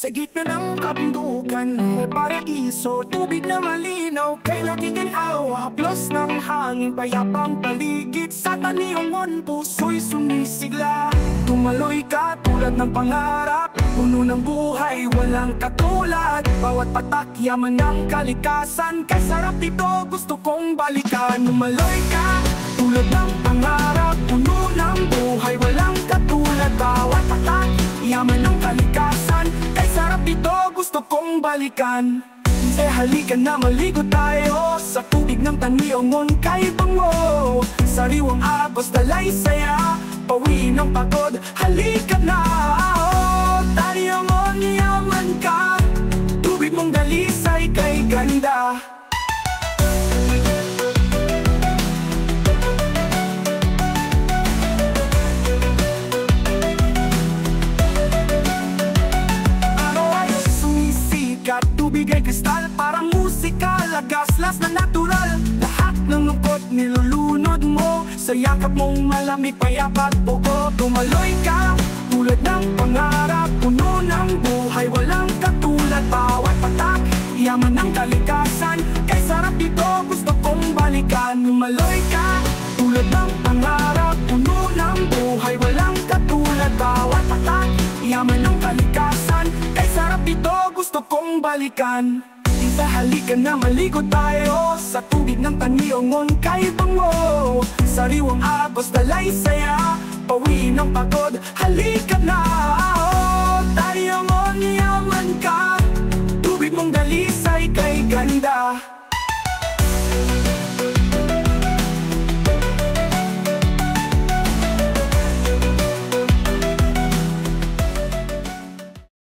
Sa gitna ng kabundukan, may paraiso, tubig na malinaw, kay nakikinhawa, haplos ng hangin, payapang paligid, sa taniungon, puso'y sumisigla. Tumaloy ka tulad ng pangarap, puno ng buhay, walang katulad. Bawat patak, yaman ng kalikasan, kay sarap dito, gusto kong balikan. Tumaloy ka tulad ng pangarap, puno ng buhay, walang katulad. Bawat patak, yaman ng kalikasan, kay sarap dito, gusto kong balikan. Halika na maligo tayo sa tubig ng Taniungon, kay bango. Sariwang agos, dalay saya, pawiin ang pagod, halika na. Taniungon, yaman ka, tubig mong dalisay, kay ganda. Tubig ay kristal, parang musika, lagaslas na natural. Lahat ng lungkot nilulunod mo, sa yakap mong malamig, payapat buo. Tumaloy ka tulad ng pangarap, puno ng buhay, walang katulad. Bawat patak, yaman ng kalikasan, kay sarap dito, gusto kong balikan. Tumaloy ka tulad ng pangarap, puno ng buhay, walang katulad. Bawat patak, yaman ng kalikasan, kay sarap dito, gusto kong balikan. Halika na maligo tayo sa tubig ng Taniungon, kay bango. Sariwang agos, dalay saya, pawiin ang pagod, halika na.